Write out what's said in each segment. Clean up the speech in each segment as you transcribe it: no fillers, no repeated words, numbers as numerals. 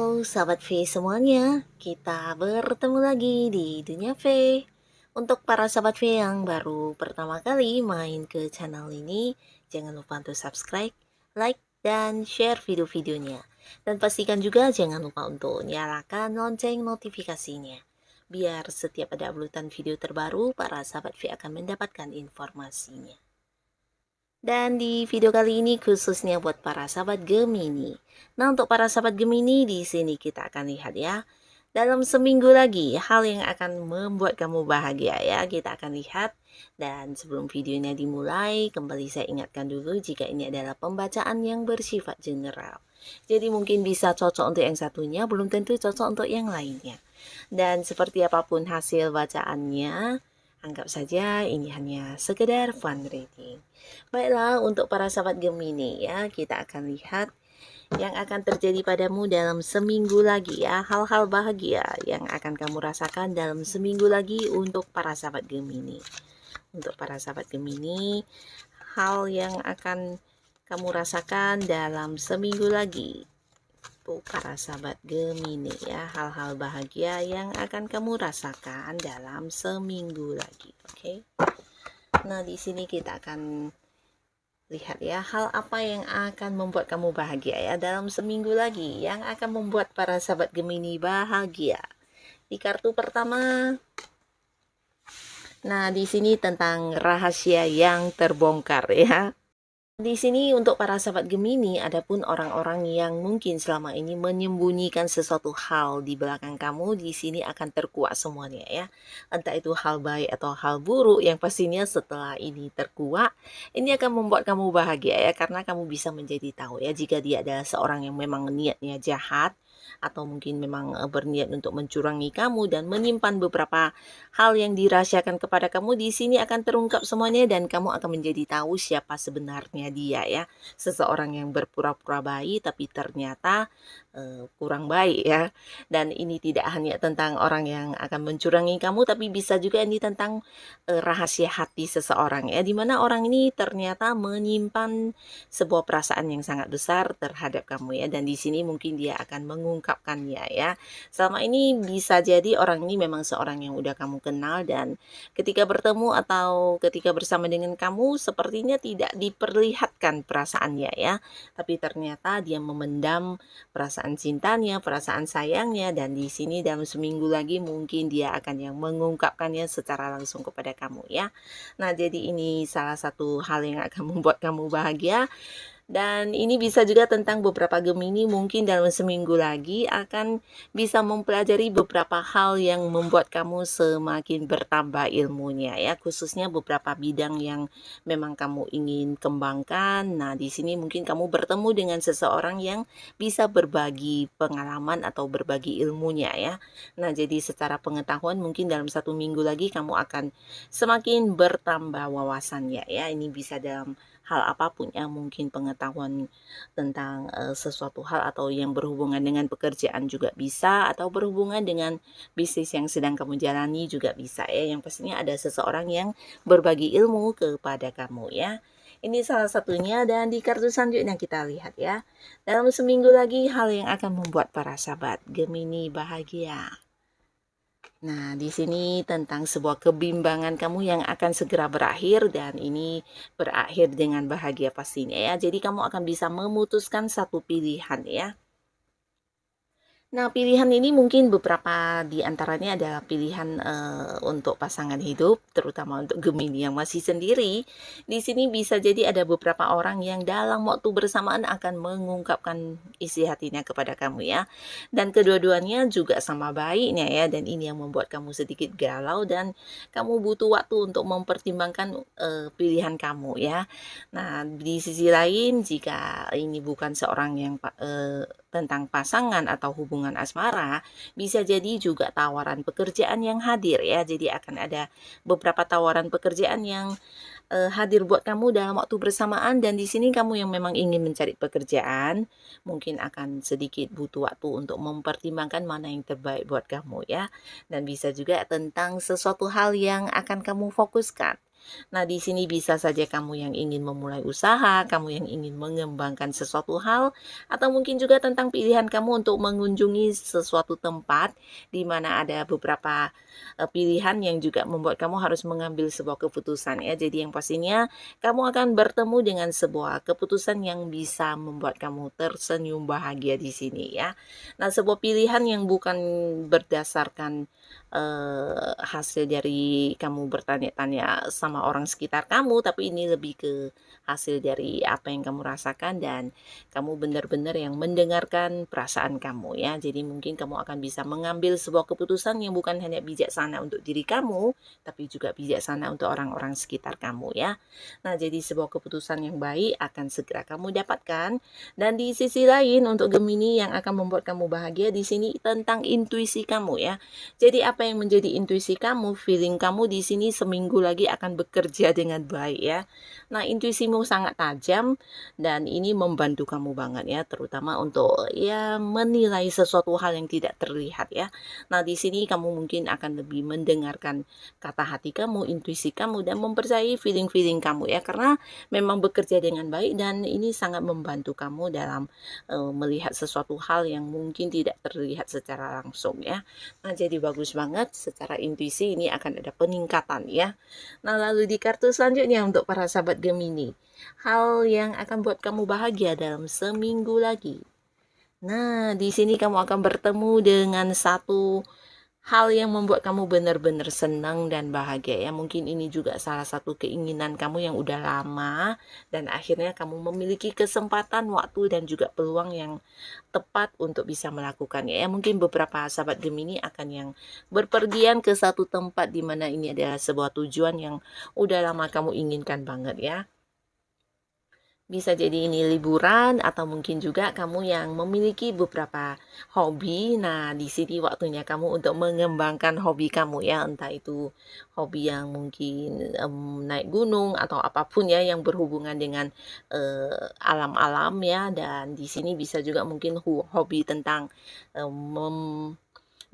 Halo sahabat V semuanya, kita bertemu lagi di Dunia V. Untuk para sahabat V yang baru pertama kali main ke channel ini, jangan lupa untuk subscribe, like, dan share video-videonya. Dan pastikan juga jangan lupa untuk nyalakan lonceng notifikasinya. Biar setiap ada uploadan video terbaru, para sahabat V akan mendapatkan informasinya. Dan di video kali ini khususnya buat para sahabat Gemini. Nah, untuk para sahabat Gemini di sini kita akan lihat ya. Dalam seminggu lagi hal yang akan membuat kamu bahagia ya, kita akan lihat. Dan sebelum videonya dimulai, kembali saya ingatkan dulu jika ini adalah pembacaan yang bersifat general. Jadi mungkin bisa cocok untuk yang satunya, belum tentu cocok untuk yang lainnya. Dan seperti apapun hasil bacaannya, anggap saja ini hanya sekedar fun reading. Baiklah, untuk para sahabat Gemini ya, kita akan lihat yang akan terjadi padamu dalam seminggu lagi ya. Hal-hal bahagia yang akan kamu rasakan dalam seminggu lagi untuk para sahabat Gemini. Untuk para sahabat Gemini, hal yang akan kamu rasakan dalam seminggu lagi. Untuk para sahabat Gemini ya, hal-hal bahagia yang akan kamu rasakan dalam seminggu lagi. Oke. Nah, di sini kita akan lihat ya, hal apa yang akan membuat kamu bahagia ya dalam seminggu lagi, yang akan membuat para sahabat Gemini bahagia. Di kartu pertama, nah di sini tentang rahasia yang terbongkar ya. Di sini untuk para sahabat Gemini, adapun orang-orang yang mungkin selama ini menyembunyikan sesuatu hal di belakang kamu, di sini akan terkuak semuanya ya. Entah itu hal baik atau hal buruk, yang pastinya setelah ini terkuak, ini akan membuat kamu bahagia ya, karena kamu bisa menjadi tahu ya, jika dia adalah seorang yang memang niatnya jahat, atau mungkin memang berniat untuk mencurangi kamu dan menyimpan beberapa hal yang dirahasiakan kepada kamu, di sini akan terungkap semuanya dan kamu akan menjadi tahu siapa sebenarnya dia ya. Seseorang yang berpura-pura baik tapi ternyata kurang baik ya. Dan ini tidak hanya tentang orang yang akan mencurangi kamu, tapi bisa juga ini tentang rahasia hati seseorang ya, dimana orang ini ternyata menyimpan sebuah perasaan yang sangat besar terhadap kamu ya, dan di sini mungkin dia akan mengungkapkannya ya. Selama ini bisa jadi orang ini memang seorang yang udah kamu kenal, dan ketika bertemu atau ketika bersama dengan kamu sepertinya tidak diperlihatkan perasaannya ya, tapi ternyata dia memendam perasaan cintanya, perasaan sayangnya, dan di sini dalam seminggu lagi mungkin dia akan yang mengungkapkannya secara langsung kepada kamu ya. Nah, jadi ini salah satu hal yang akan membuat kamu bahagia. Dan ini bisa juga tentang beberapa Gemini mungkin dalam seminggu lagi akan bisa mempelajari beberapa hal yang membuat kamu semakin bertambah ilmunya ya, khususnya beberapa bidang yang memang kamu ingin kembangkan. Nah, di sini mungkin kamu bertemu dengan seseorang yang bisa berbagi pengalaman atau berbagi ilmunya ya. Nah, jadi secara pengetahuan mungkin dalam satu minggu lagi kamu akan semakin bertambah wawasannya ya. Ini bisa dalam hal apapun ya, mungkin pengetahuan tentang sesuatu hal atau yang berhubungan dengan pekerjaan juga bisa, atau berhubungan dengan bisnis yang sedang kamu jalani juga bisa ya. Yang pastinya ada seseorang yang berbagi ilmu kepada kamu ya. Ini salah satunya. Dan di kartu selanjutnya kita lihat ya, dalam seminggu lagi hal yang akan membuat para sahabat Gemini bahagia. Nah, di sini tentang sebuah kebimbangan kamu yang akan segera berakhir, dan ini berakhir dengan bahagia pastinya ya. Jadi kamu akan bisa memutuskan satu pilihan ya. Nah, pilihan ini mungkin beberapa di antaranya adalah pilihan untuk pasangan hidup, terutama untuk Gemini yang masih sendiri. Di sini bisa jadi ada beberapa orang yang dalam waktu bersamaan akan mengungkapkan isi hatinya kepada kamu ya. Dan kedua-duanya juga sama baiknya ya, dan ini yang membuat kamu sedikit galau dan kamu butuh waktu untuk mempertimbangkan pilihan kamu ya. Nah, di sisi lain jika ini bukan seorang yang tentang pasangan atau hubungan asmara, bisa jadi juga tawaran pekerjaan yang hadir ya. Jadi akan ada beberapa tawaran pekerjaan yang hadir buat kamu dalam waktu bersamaan, dan di sini kamu yang memang ingin mencari pekerjaan mungkin akan sedikit butuh waktu untuk mempertimbangkan mana yang terbaik buat kamu ya. Dan bisa juga tentang sesuatu hal yang akan kamu fokuskan. Nah, di sini bisa saja kamu yang ingin memulai usaha, kamu yang ingin mengembangkan sesuatu hal, atau mungkin juga tentang pilihan kamu untuk mengunjungi sesuatu tempat di mana ada beberapa pilihan yang juga membuat kamu harus mengambil sebuah keputusan ya. Jadi yang pastinya kamu akan bertemu dengan sebuah keputusan yang bisa membuat kamu tersenyum bahagia di sini ya. Nah, sebuah pilihan yang bukan berdasarkan hasil dari kamu bertanya-tanya sama orang sekitar kamu, tapi ini lebih ke hasil dari apa yang kamu rasakan dan kamu benar-benar yang mendengarkan perasaan kamu ya. Jadi mungkin kamu akan bisa mengambil sebuah keputusan yang bukan hanya bijaksana untuk diri kamu, tapi juga bijaksana untuk orang-orang sekitar kamu ya. Nah, jadi sebuah keputusan yang baik akan segera kamu dapatkan. Dan di sisi lain untuk Gemini yang akan membuat kamu bahagia di sini tentang intuisi kamu ya. Jadi apa yang menjadi intuisi kamu, feeling kamu di sini seminggu lagi akan bekerja dengan baik ya. Nah, intuisimu sangat tajam dan ini membantu kamu banget ya, terutama untuk ya menilai sesuatu hal yang tidak terlihat ya. Nah, di sini kamu mungkin akan lebih mendengarkan kata hati kamu, intuisi kamu dan mempercayai feeling-feeling kamu ya, karena memang bekerja dengan baik dan ini sangat membantu kamu dalam melihat sesuatu hal yang mungkin tidak terlihat secara langsung ya. Nah, jadi bagus banget secara intuisi ini akan ada peningkatan ya. Nah, lalu di kartu selanjutnya untuk para sahabat Gemini, hal yang akan buat kamu bahagia dalam seminggu lagi. Nah, di sini kamu akan bertemu dengan satu hal yang membuat kamu benar-benar senang dan bahagia ya. Mungkin ini juga salah satu keinginan kamu yang udah lama dan akhirnya kamu memiliki kesempatan, waktu dan juga peluang yang tepat untuk bisa melakukannya ya. Mungkin beberapa sahabat Gemini akan yang berpergian ke satu tempat di mana ini adalah sebuah tujuan yang udah lama kamu inginkan banget ya. Bisa jadi ini liburan atau mungkin juga kamu yang memiliki beberapa hobi. Nah, di sini waktunya kamu untuk mengembangkan hobi kamu ya, entah itu hobi yang mungkin naik gunung atau apapun ya yang berhubungan dengan alam-alam ya. Dan di sini bisa juga mungkin hobi tentang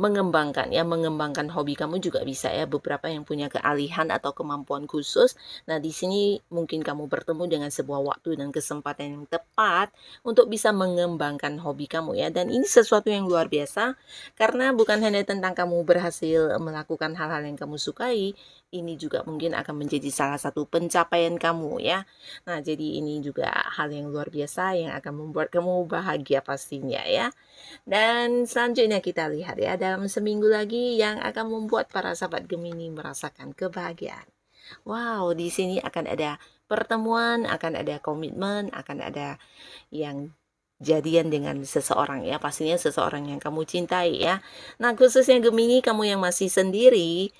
mengembangkan hobi kamu juga bisa ya, beberapa yang punya keahlian atau kemampuan khusus. Nah, di sini mungkin kamu bertemu dengan sebuah waktu dan kesempatan yang tepat untuk bisa mengembangkan hobi kamu ya. Dan ini sesuatu yang luar biasa karena bukan hanya tentang kamu berhasil melakukan hal-hal yang kamu sukai, ini juga mungkin akan menjadi salah satu pencapaian kamu ya. Nah, jadi ini juga hal yang luar biasa yang akan membuat kamu bahagia pastinya ya. Dan selanjutnya kita lihat ya, dalam seminggu lagi yang akan membuat para sahabat Gemini merasakan kebahagiaan. Wow, di sini akan ada pertemuan, akan ada komitmen, akan ada yang jadian dengan seseorang ya, pastinya seseorang yang kamu cintai ya. Nah, khususnya Gemini, kamu yang masih sendiri,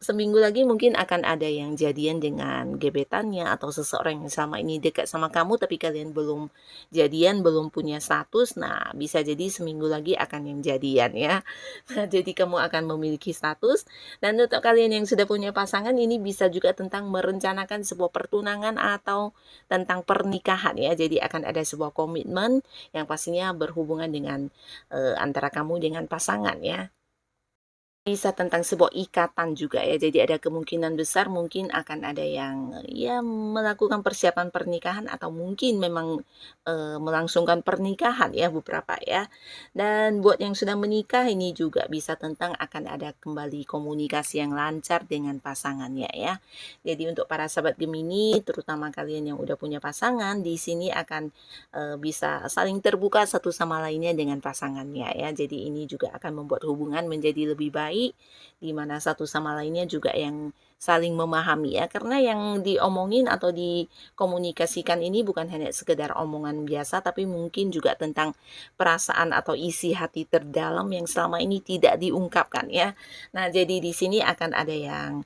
seminggu lagi mungkin akan ada yang jadian dengan gebetannya atau seseorang yang selama ini dekat sama kamu tapi kalian belum jadian, belum punya status. Nah, bisa jadi seminggu lagi akan yang jadian ya. Nah, jadi kamu akan memiliki status dan untuk kalian yang sudah punya pasangan ini bisa juga tentang merencanakan sebuah pertunangan atau tentang pernikahan ya. Jadi akan ada sebuah komitmen yang pastinya berhubungan dengan antara kamu dengan pasangan ya. Bisa tentang sebuah ikatan juga ya, jadi ada kemungkinan besar mungkin akan ada yang ya melakukan persiapan pernikahan atau mungkin memang melangsungkan pernikahan ya beberapa ya. Dan buat yang sudah menikah ini juga bisa tentang akan ada kembali komunikasi yang lancar dengan pasangannya ya. Jadi untuk para sahabat Gemini, terutama kalian yang udah punya pasangan, di sini akan bisa saling terbuka satu sama lainnya dengan pasangannya ya. Jadi ini juga akan membuat hubungan menjadi lebih baik, di mana satu sama lainnya juga yang saling memahami ya, karena yang diomongin atau dikomunikasikan ini bukan hanya sekedar omongan biasa tapi mungkin juga tentang perasaan atau isi hati terdalam yang selama ini tidak diungkapkan ya. Nah, jadi di sini akan ada yang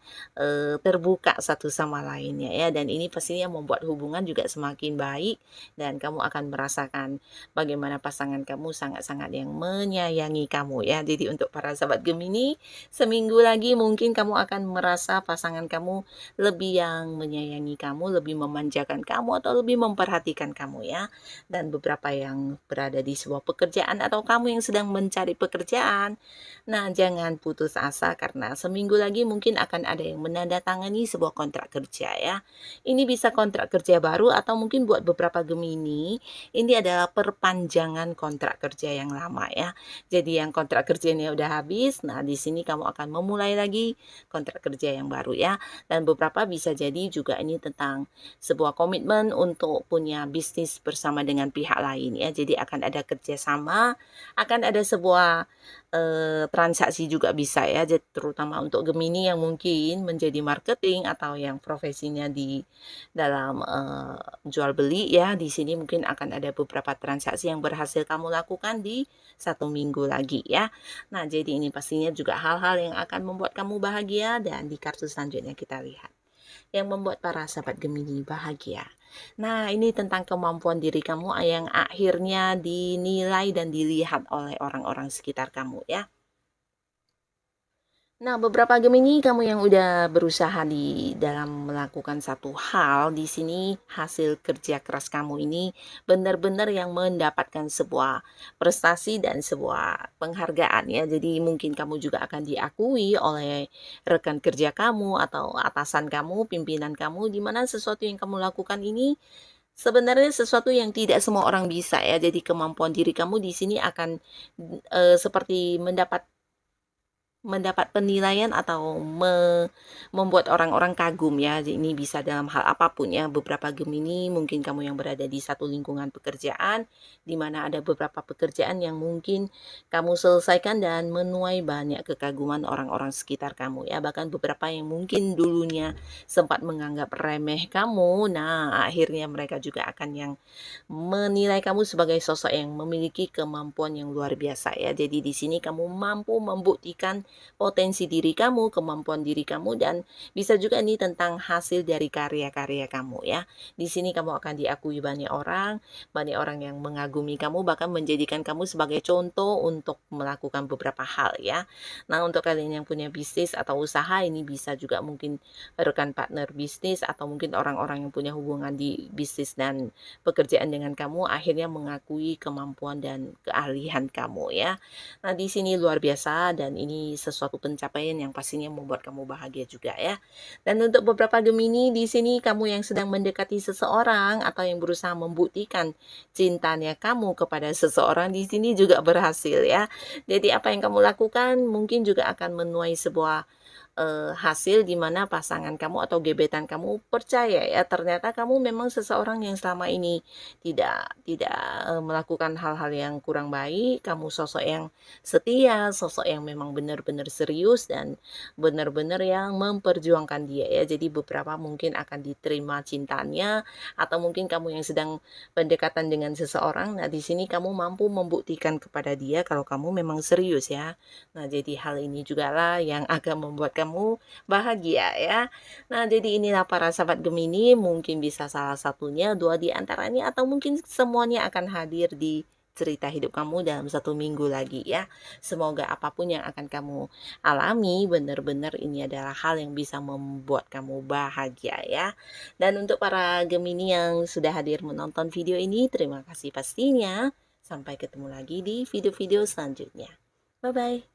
terbuka satu sama lainnya ya, dan ini pastinya membuat hubungan juga semakin baik dan kamu akan merasakan bagaimana pasangan kamu sangat-sangat yang menyayangi kamu ya. Jadi untuk para sahabat Gemini, seminggu lagi mungkin kamu akan merasa pasangan pasangan kamu lebih yang menyayangi kamu, lebih memanjakan kamu, atau lebih memperhatikan kamu ya. Dan beberapa yang berada di sebuah pekerjaan atau kamu yang sedang mencari pekerjaan. Nah, jangan putus asa karena seminggu lagi mungkin akan ada yang menandatangani sebuah kontrak kerja ya. Ini bisa kontrak kerja baru atau mungkin buat beberapa Gemini, ini adalah perpanjangan kontrak kerja yang lama ya. Jadi yang kontrak kerjanya udah habis, nah di sini kamu akan memulai lagi kontrak kerja yang baru ya. Dan beberapa bisa jadi juga ini tentang sebuah komitmen untuk punya bisnis bersama dengan pihak lain ya. Jadi akan ada kerjasama, akan ada sebuah transaksi juga bisa ya, terutama untuk Gemini yang mungkin menjadi marketing atau yang profesinya di dalam jual beli ya. Di sini mungkin akan ada beberapa transaksi yang berhasil kamu lakukan di 1 minggu lagi ya. Nah, jadi ini pastinya juga hal-hal yang akan membuat kamu bahagia. Dan di kartu selanjutnya kita lihat yang membuat para sahabat Gemini bahagia. Nah, ini tentang kemampuan diri kamu yang akhirnya dinilai dan dilihat oleh orang-orang sekitar kamu ya. Nah, beberapa Gemini kamu yang udah berusaha di dalam melakukan satu hal, di sini hasil kerja keras kamu ini benar-benar yang mendapatkan sebuah prestasi dan sebuah penghargaan ya. Jadi mungkin kamu juga akan diakui oleh rekan kerja kamu atau atasan kamu, pimpinan kamu, di mana sesuatu yang kamu lakukan ini sebenarnya sesuatu yang tidak semua orang bisa ya. Jadi kemampuan diri kamu di sini akan seperti mendapat penilaian atau membuat orang-orang kagum ya. Ini bisa dalam hal apapun ya. Beberapa Gemini mungkin kamu yang berada di satu lingkungan pekerjaan di mana ada beberapa pekerjaan yang mungkin kamu selesaikan dan menuai banyak kekaguman orang-orang sekitar kamu ya. Bahkan beberapa yang mungkin dulunya sempat menganggap remeh kamu, nah akhirnya mereka juga akan yang menilai kamu sebagai sosok yang memiliki kemampuan yang luar biasa ya. Jadi di sini kamu mampu membuktikan potensi diri kamu, kemampuan diri kamu, dan bisa juga ini tentang hasil dari karya-karya kamu ya. Di sini kamu akan diakui banyak orang yang mengagumi kamu, bahkan menjadikan kamu sebagai contoh untuk melakukan beberapa hal ya. Nah, untuk kalian yang punya bisnis atau usaha, ini bisa juga mungkin rekan partner bisnis atau mungkin orang-orang yang punya hubungan di bisnis dan pekerjaan dengan kamu akhirnya mengakui kemampuan dan keahlian kamu ya. Nah, di sini luar biasa dan ini sesuatu pencapaian yang pastinya membuat kamu bahagia juga ya. Dan untuk beberapa Gemini di sini kamu yang sedang mendekati seseorang atau yang berusaha membuktikan cintanya kamu kepada seseorang di sini juga berhasil ya. Jadi apa yang kamu lakukan mungkin juga akan menuai sebuah hasil di mana pasangan kamu atau gebetan kamu percaya ya ternyata kamu memang seseorang yang selama ini tidak melakukan hal-hal yang kurang baik, kamu sosok yang setia, sosok yang memang benar-benar serius dan benar-benar yang memperjuangkan dia ya. Jadi beberapa mungkin akan diterima cintanya atau mungkin kamu yang sedang pendekatan dengan seseorang. Nah, di sini kamu mampu membuktikan kepada dia kalau kamu memang serius ya. Nah, jadi hal ini juga lah yang akan membuat kamu bahagia ya. Nah, jadi inilah para sahabat Gemini, mungkin bisa salah satunya, dua di antaranya, atau mungkin semuanya akan hadir di cerita hidup kamu dalam 1 minggu lagi ya. Semoga apapun yang akan kamu alami, benar-benar ini adalah hal yang bisa membuat kamu bahagia ya. Dan untuk para Gemini yang sudah hadir menonton video ini, terima kasih pastinya. Sampai ketemu lagi di video-video selanjutnya. Bye-bye.